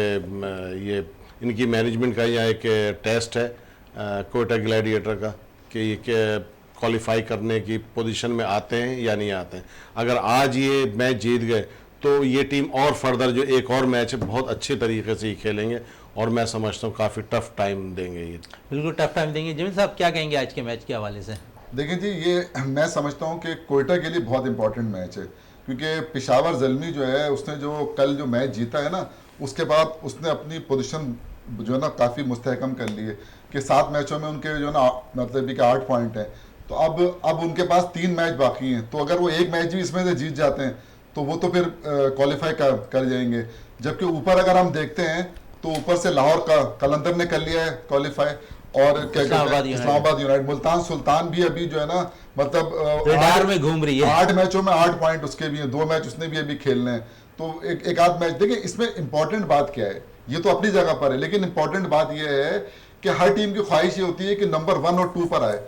ये इनकी मैनेजमेंट का यहाँ एक टेस्ट है कोयटा ग्लैडिएटर का, कि ये क्वालिफाई करने की पोजीशन में आते हैं या नहीं आते हैं। अगर आज ये मैच जीत गए तो ये टीम और फर्दर जो एक और मैच है बहुत अच्छे तरीके से ही खेलेंगे, और मैं समझता हूँ काफ़ी टफ टाइम देंगे ये। बिल्कुल टफ टाइम देंगे। जमील साहब, क्या कहेंगे आज के मैच के हवाले से? देखिए जी, ये मैं समझता हूँ कि कोयटा के लिए बहुत इंपॉर्टेंट मैच है, क्योंकि पेशावर ज़ल्मी जो है उसने जो कल जो मैच जीता है ना, उसके बाद उसने अपनी पोजीशन जो है ना काफ़ी मुस्तहकम कर ली है कि 7 मैचों में उनके जो है ना मतलब कि 8 पॉइंट हैं। तो अब उनके पास 3 मैच बाकी हैं, तो अगर वो एक मैच भी इसमें से जीत जाते हैं तो वो तो फिर क्वालिफाई कर जाएंगे। जबकि ऊपर अगर हम देखते हैं तो ऊपर से लाहौर का कलंदर ने कर लिया है क्वालिफाई, और क्या कहते हैं इस्लामाबाद यूनाइटेड, मुल्तान सुल्तान भी अभी जो है ना मतलब रडार में घूम रही है। 8 मैचों में 8 पॉइंट उसके भी हैं, 2 मैच उसने भी अभी खेलने हैं। तो एक आध मैच देखिए, इसमें इंपॉर्टेंट बात क्या है, ये तो अपनी जगह पर है, लेकिन इंपॉर्टेंट बात यह है कि हर टीम की ख्वाहिश ये होती है कि नंबर 1 और 2 पर आए।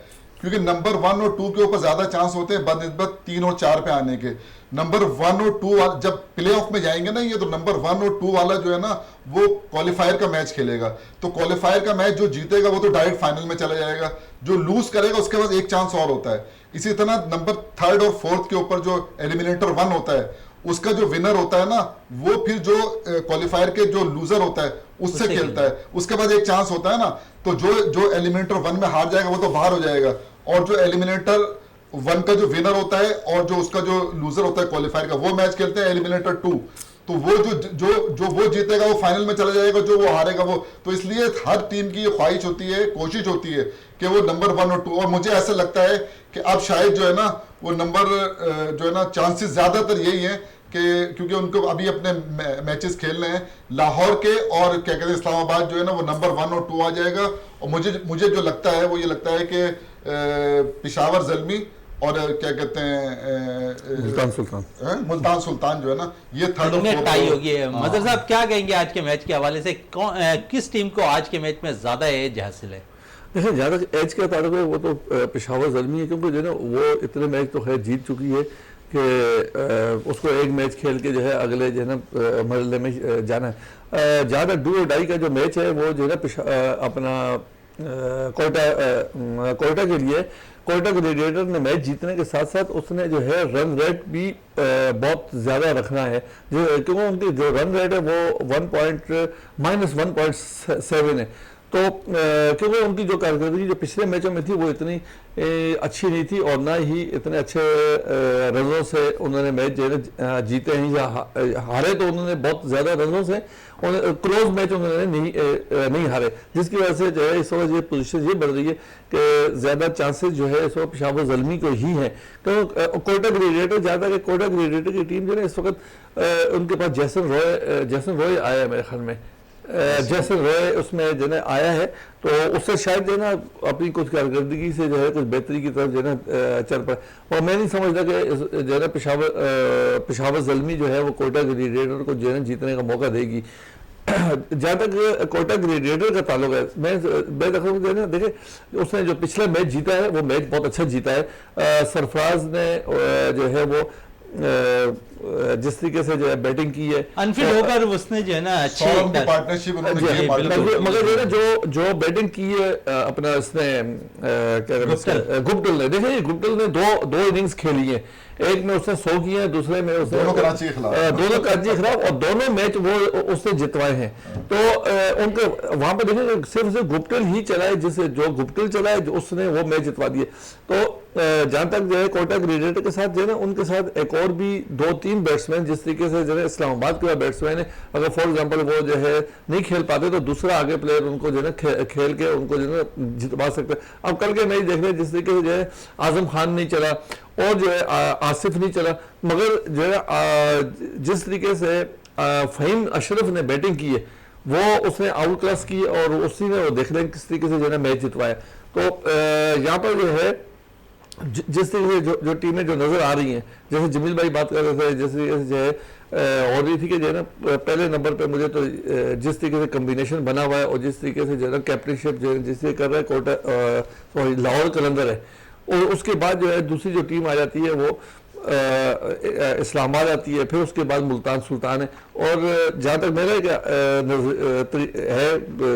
क्योंकि नंबर 1 और 2 के ऊपर ज्यादा चांस होते हैं बनिस्बत 3 और 4 पे आने के। नंबर 1 और 2 जब प्ले ऑफ में जाएंगे ना ये, तो नंबर 1 और 2 वाला जो है ना वो क्वालिफायर का मैच खेलेगा, तो क्वालिफायर का मैच जो जीतेगा वो तो डायरेक्ट फाइनल में चला जाएगा, जो लूज करेगा उसके पास एक चांस और होता है। इसी तरह नंबर 3rd और 4th के ऊपर जो एलिमिनेटर 1 होता है उसका जो विनर होता है ना वो फिर जो क्वालिफायर के जो लूजर होता है उससे खेलता है, उसके बाद एक चांस होता है ना, तो जो एलिमिनेटर 1 में हार जाएगा वो तो बाहर हो जाएगा, और जो एलिमिनेटर 1 का जो विनर होता है और जो उसका जो लूजर होता है क्वालिफायर का, वो मैच खेलते हैं एलिमिनेटर 2, तो वो जो वो जीतेगा वो फाइनल में चला जाएगा, जो वो हारेगा वो। तो इसलिए हर टीम की ये ख्वाहिश होती है, कोशिश होती है कि वो नंबर 1 और 2, और मुझे ऐसा लगता है कि अब शायद जो है ना वो नंबर जो है ना चांसेस ज्यादातर यही है कि क्योंकि उनको अभी अपने मैचेस खेलने हैं लाहौर के, और क्या कहते हैं इस्लामाबाद जो है ना वो नंबर 1 और 2 आ जाएगा। और मुझे जो लगता है वो ये लगता है कि पेशावर ज़ल्मी और क्या कहते हैं मुल्तान सुल्तान जो है ना ये 3rd और 4th टाई होगी। मदर साहब क्या कहेंगे आज के मैच के हवाले से, किस टीम को आज के मैच में ज्यादा एज हासिल है? देखिए जहाँ तक एज का ताल्लुक है वो तो पेशावर ज़ल्मी है, क्योंकि जो है ना वो इतने मैच तो खैर जीत चुकी है कि उसको एक मैच खेल के जो है अगले जो है ना मरहले में जाना है। जहाँ तक डू और डाई का जो मैच है वो जो है ना अपना कोयटा के लिए, कोयटा ग्लेडिएटर ने मैच जीतने के साथ साथ उसने जो है रन रेट भी बहुत ज़्यादा रखना है, जो क्योंकि उनकी जो रन रेट है वो -1.7 है। तो क्योंकि उनकी जो कारकर्दगी जो पिछले मैचों में थी वो इतनी अच्छी नहीं थी, और ना ही इतने अच्छे रनों से उन्होंने मैच जो है जीते हैं या हारे, तो उन्होंने बहुत ज़्यादा रनों से क्लोज मैच उन्होंने नहीं हारे, जिसकी वजह से जो है इस वक्त ये पोजीशन ये बढ़ रही है कि ज़्यादा चांसेस जो है इस वक्त पेशावर ज़ल्मी को ही है। तो कोयटा ग्लेडिएटर ज़्यादा कि कोयटा ग्लेडिएटर की टीम जो है इस वक्त उनके पास जैसन रॉय आया है मेरे ख्याल में, जैसन रॉय उसमें जो है आया है, तो उससे शायद जो है ना अपनी कुछ कारकर्दगी से जो है कुछ बेहतरी की तरफ जो है ना चल पाए। और मैं नहीं समझता कि जो है ना पेशावर ज़ल्मी जो है वो कोयटा ग्लेडिएटर को जो है ना जीतने का मौका देगी। जहाँ तक कोयटा ग्लेडिएटर का ताल्लुक है, मैं देखा जो है ना देखे उसने जो पिछला मैच जीता है वो मैच बहुत अच्छा जीता है। सरफराज ने जो है वो जिस तरीके से जो है बैटिंग की है अनफिट होकर उसने जो है ना अच्छी पार्टनरशिप मगर जो है ना जो बैटिंग की है अपना इसने गुप्टिल ने, देखिए गुप्टिल ने दो इनिंग्स खेली है, एक में उसने 100 किए हैं, दूसरे में उसने दोनों कराची के खिलाफ और दोनों मैच वो उसने जितवाए हैं। तो उनके वहां पे देखिए सिर्फ गुप्टिल ही चलाए, जिसे जो गुप्टिल चलाए उसने वो मैच जितवा दिए। तो जहां तक जो है कोयटा ग्लेडिएटर के साथ जो है ना उनके साथ एक और भी 2-3 बैट्समैन जिस तरीके से जो है इस्लामाबाद के बैट्समैन है, अगर फॉर एग्जांपल वो जो है नहीं खेल पाते तो दूसरा आगे प्लेयर उनको जो है ना खेल के उनको जो है ना जितवा सकते। अब कल के मैच देख रहे हैं जिस तरीके से जो है आजम खान नहीं चला और जो है आसिफ नहीं चला, मगर जो है जिस तरीके से फ़हीम अशरफ ने बैटिंग की है वो उसने आउट क्लास की और उसी ने वो देख रहे हैं किस तरीके से जो है ना मैच जितवाया। तो यहाँ पर जो है जिस तरीके से जो टीमें जो नज़र आ रही हैं, जैसे जमील भाई बात कर रहे थे, जिस तरीके से जो है और भी थी कि जो है ना पहले नंबर पे मुझे तो जिस तरीके से कम्बिनेशन बना हुआ है और जिस तरीके से जो है ना कैप्टनशिप जो है जिससे कर रहा है कोयटा लाहौर कलंदर है, और उसके बाद जो है दूसरी जो टीम आ जाती है वो इस्लामाबाद आती है, फिर उसके बाद मुल्तान सुल्तान है। और जहाँ तक मेरा है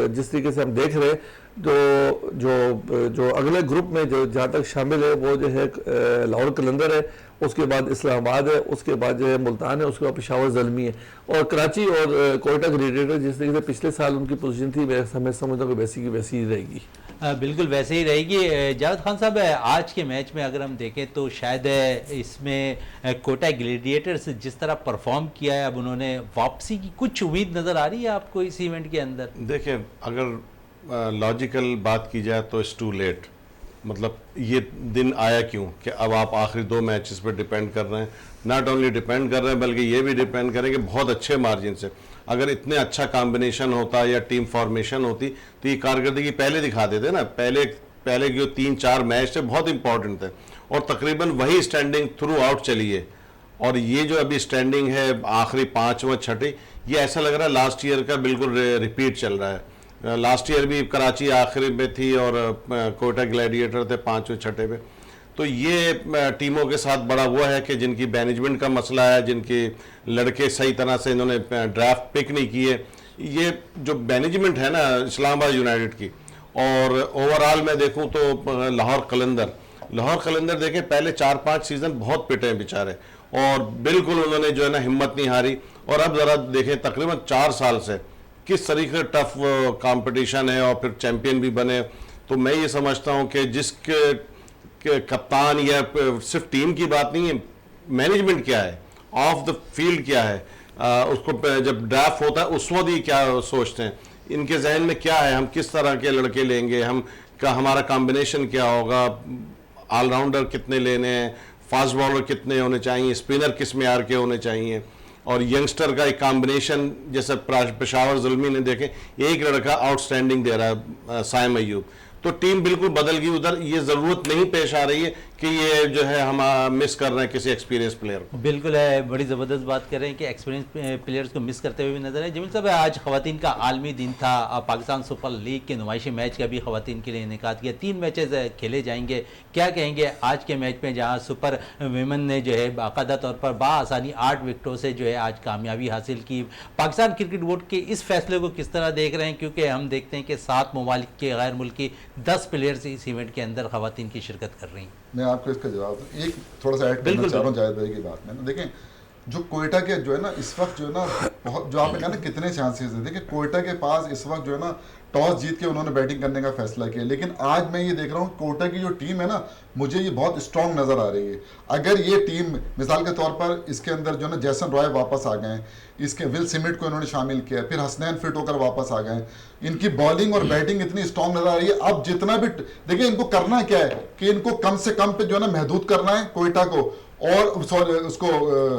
जिस तरीके से हम देख रहे हैं जो अगले ग्रुप में जो जहाँ तक शामिल है वो जो है लाहौर कलंदर है, उसके बाद इस्लामाबाद है, उसके बाद जो है मुल्तान है, उसके बाद पेशावर ज़ल्मी है, और कराची और कोयटा ग्लेडिएटर जिस तरीके से पिछले साल उनकी पोजीशन थी मैं समझता हूँ कि वैसी की वैसी ही रहेगी। बिल्कुल वैसे ही रहेगी। जावेद खान साहब आज के मैच में अगर हम देखें तो शायद इसमें कोयटा ग्लेडिएटर्स जिस तरह परफॉर्म किया है अब उन्होंने वापसी की कुछ उम्मीद नज़र आ रही है आपको इस इवेंट के अंदर? देखिए अगर लॉजिकल बात की जाए तो इट्स टू लेट, मतलब ये दिन आया क्यों कि अब आप आखिरी 2 मैचेस पर डिपेंड कर रहे हैं, नॉट ओनली डिपेंड कर रहे हैं बल्कि ये भी डिपेंड करें कि बहुत अच्छे मार्जिन से अगर इतने अच्छा कॉम्बिनेशन होता या टीम फॉर्मेशन होती तो ये कारकर्दगी पहले दिखा देते ना। पहले जो 3-4 मैच थे बहुत इंपॉर्टेंट थे और तकरीबन वही स्टैंडिंग थ्रू आउट चली है, और ये जो अभी स्टैंडिंग है आखिरी 5वां 6ठी, ये ऐसा लग रहा है लास्ट ईयर का बिल्कुल रिपीट चल रहा है। लास्ट ईयर भी कराची आखिरी में थी और कोयटा ग्लैडिएटर थे 5वें 6ठे पे। तो ये टीमों के साथ बड़ा हुआ है कि जिनकी मैनेजमेंट का मसला है, जिनके लड़के सही तरह से इन्होंने ड्राफ्ट पिक नहीं किए, ये जो मैनेजमेंट है ना इस्लामाबाद यूनाइटेड की। और ओवरऑल मैं देखूं तो लाहौर कलंदर देखें पहले 4-5 सीजन बहुत पिटे हैं बेचारे, और बिल्कुल उन्होंने जो है ना हिम्मत नहीं हारी। और अब ज़रा देखें तकरीबन 4 साल से किस तरीके का टफ कंपटीशन है और फिर चैंपियन भी बने। तो मैं ये समझता हूँ कि जिसके कप्तान या सिर्फ टीम की बात नहीं है, मैनेजमेंट क्या है, ऑफ द फील्ड क्या है, उसको जब ड्राफ्ट होता है उस वक्त ही क्या सोचते हैं, इनके जहन में क्या है, हम किस तरह के लड़के लेंगे, हमारा कॉम्बिनेशन क्या होगा, ऑलराउंडर कितने लेने हैं, फास्ट बॉलर कितने होने चाहिए, स्पिनर किस मेयार के होने चाहिए, और यंगस्टर का एक कॉम्बिनेशन जैसे पेशावर जुल्मी ने देखे एक लड़का आउटस्टैंडिंग दे रहा है साइम अय्यूब। तो टीम बिल्कुल बदल गई। उधर ये ज़रूरत नहीं पेश आ रही है कि ये जो है हम मिस कर रहे हैं किसी एक्सपीरियंस प्लेयर को। बिल्कुल है, बड़ी ज़बरदस्त बात कर रहे हैं कि एक्सपीरियंस प्लेयर्स को मिस करते हुए भी नजर है। जमील साहब, आज ख़वातीन का आलमी दिन था, पाकिस्तान सुपर लीग के नुमाइशी मैच का भी ख़वातीन के लिए इनेकाद किया, 3 मैचेस खेले जाएंगे। क्या कहेंगे आज के मैच में जहाँ सुपर विमेन ने जो है बाकायदा तौर पर बाआसानी 8 विकेटों से जो है आज कामयाबी हासिल की। पाकिस्तान क्रिकेट बोर्ड के इस फैसले को किस तरह देख रहे हैं, क्योंकि हम देखते हैं कि 7 ममालिक के गैर मुल्की 10 प्लेयर्स इस इवेंट के अंदर ख़वातीन की शिरकत कर रही हैं। मैं आपको इसका जवाब दूं, एक थोड़ा सा ऐड करना चाह रहा हूँ जाहिद भाई की बात में ना। देखें जो कोयटा के जो है ना इस वक्त जो है ना बहुत, जो आपने कहा ना कितने चांसेस है, देखिए कोयटा के पास इस वक्त जो है ना टॉस जीत के उन्होंने बैटिंग करने का फैसला किया। लेकिन आज मैं ये देख रहा हूँ कोयटा की जो टीम है ना, मुझे ये बहुत स्ट्रांग नजर आ रही है। अगर ये टीम मिसाल के तौर पर इसके अंदर जो है ना जैसन रॉय वापस आ गए, इसके विल सिमिट को इन्होंने शामिल किया, फिर हसनैन फिट होकर वापस आ गए, इनकी बॉलिंग और बैटिंग इतनी स्ट्रांग नजर आ रही है। अब जितना भी देखिए इनको करना क्या है कि इनको कम से कम पे जो है ना महदूद करना है कोयटा को, और सॉरी उसको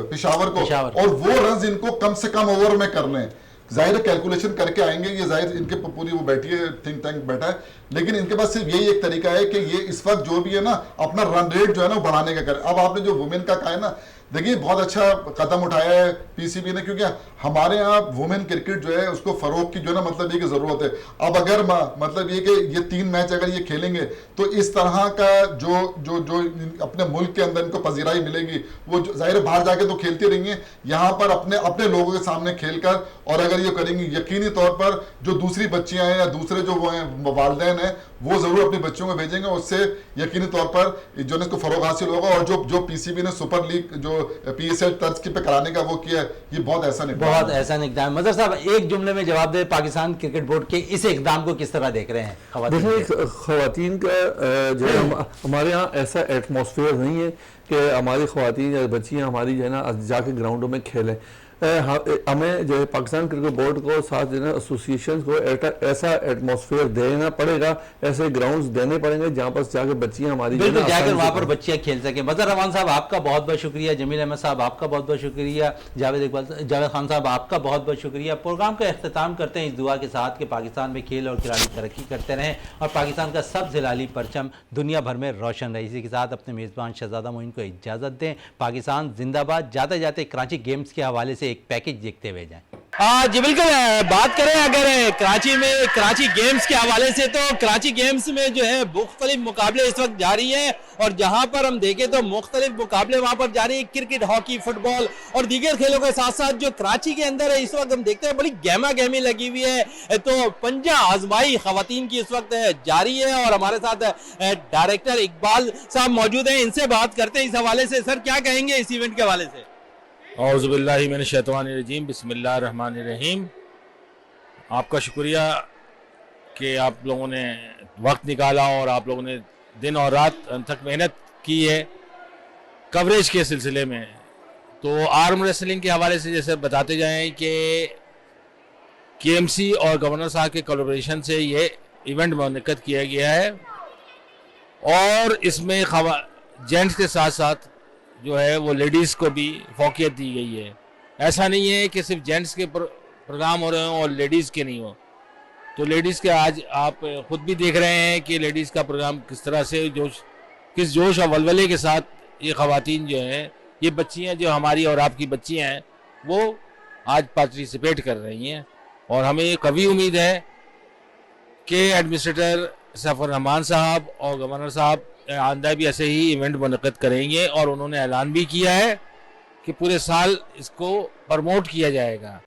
पेशावर को, और वो रन इनको कम से कम ओवर में करने हैं। जाहिर कैलकुलेशन करके आएंगे, ये जाहिर इनके पूरी वो बैठी है, थिंक टैंक बैठा है, लेकिन इनके पास सिर्फ यही एक तरीका है कि ये इस वक्त जो भी है ना अपना रन रेट जो है ना बढ़ाने का करे। अब आपने जो वुमेन का कहा है ना, देखिए बहुत अच्छा कदम उठाया है पीसीबी ने, क्योंकि हमारे यहाँ वुमेन क्रिकेट जो है उसको फरोग की जो है ना मतलब ये की जरूरत है। अब अगर मतलब ये कि ये 3 मैच अगर ये खेलेंगे तो इस तरह का जो जो जो अपने मुल्क के अंदर इनको पजीराई मिलेगी, वो जाहिर बाहर जाके तो खेलती रहेंगी, यहाँ पर अपने अपने लोगों के सामने खेलकर, और अगर ये करेंगी यकीनी तौर पर जो दूसरी बच्चियां हैं या दूसरे जो वो हैं वालिदैन हैं वो जरूर अपनी बच्चियों को भेजेंगे, उससे यकीनी तौर पर जो है इसको फरोग हासिल होगा। और जो पीसीबी ने सुपर लीग जो पीएसएल तर्ज की पे कराने का वो किया है, ये बहुत ऐसा इकदाम। मजहर साहब, एक जुमले में जवाब दे, पाकिस्तान क्रिकेट बोर्ड के इस इकदाम को किस तरह देख रहे हैं? खवातीन का जो है हमारे यहाँ ऐसा एटमॉस्फेयर नहीं है कि हमारी खवातीन या बच्चियाँ हमारी जो है ना जाके ग्राउंडों में खेलें। हमें जो है पाकिस्तान क्रिकेट बोर्ड को साथ जो है एसोसिएशन को ऐसा एटमॉस्फेयर देना पड़ेगा, ऐसे ग्राउंड्स देने पड़ेंगे जहाँ पर जाकर बच्चियाँ हमारी बिल्कुल जाकर वहाँ पर बच्चियाँ खेल सकें। मजहर रहमान साहब आपका बहुत बहुत शुक्रिया, जमील अहमद साहब आपका बहुत बहुत शुक्रिया, जावेद खान साहब आपका बहुत बहुत शुक्रिया। प्रोग्राम का अख्ताम करते हैं इस दुआ के साथ कि पाकिस्तान में खेल और खिलाड़ी तरक्की करते रहें और पाकिस्तान का सब जिलाली परचम दुनिया भर में रोशन रहे। इसी के साथ अपने मेज़बान शहजादा मोइन को इजाज़त दें। पाकिस्तान जिंदाबाद। जाते जाते कराची गेम्स के हवाले से एक पैकेज देखते हुए जाएं। जी बिल्कुल, बात करें अगर कराची में कराची गेम्स के हवाले से, तो कराची गेम्स में जो है मुख्तलिफ मुकाबले इस वक्त जारी हैं, और जहां पर हम देखें तो मुख्तलिफ मुकाबले वहां पर जारी है, क्रिकेट, हॉकी, फुटबॉल और दीगर खेलों के साथ साथ जो कराची के अंदर है इस वक्त हम देखते हैं बड़ी गहमा गहमी लगी हुई है। तो पंजा आजमाई खवातीन की इस वक्त जारी है, और हमारे साथ डायरेक्टर इकबाल साहब मौजूद हैं, इनसे बात करते हैं इस हवाले से। सर, क्या कहेंगे इस इवेंट के हवाले से? औज़ुबिल्लाहि मिनश्शैतानिर्रजीम, बिस्मिल्लाहिर्रहमानिर्रहीम। आपका शुक्रिया कि आप लोगों ने वक्त निकाला और आप लोगों ने दिन और रात तक मेहनत की है कवरेज के सिलसिले में। तो आर्म रेसलिंग के हवाले से जैसे बताते जाएं कि केएमसी और गवर्नर साहब के कोलैबोरेशन से ये इवेंट मुनक्किद किया गया है, और इसमें जेंट्स के साथ साथ जो है वो लेडीज़ को भी फौकियत दी गई है। ऐसा नहीं है कि सिर्फ जेंट्स के प्रोग्राम हो रहे हों और लेडीज़ के नहीं हो। तो लेडीज़ के आज आप खुद भी देख रहे हैं कि लेडीज़ का प्रोग्राम किस तरह से किस जोश और वलवले के साथ ये ख़वातीन जो हैं, ये बच्चियां जो हमारी और आपकी बच्चियां हैं, वो आज पार्टिसिपेट कर रही हैं। और हमें कभी उम्मीद है के एडमिनिस्ट्रेटर सफर रहमान साहब और गवर्नर साहब आंदा भी ऐसे ही इवेंट मुनक़्क़द करेंगे और उन्होंने ऐलान भी किया है कि पूरे साल इसको प्रमोट किया जाएगा।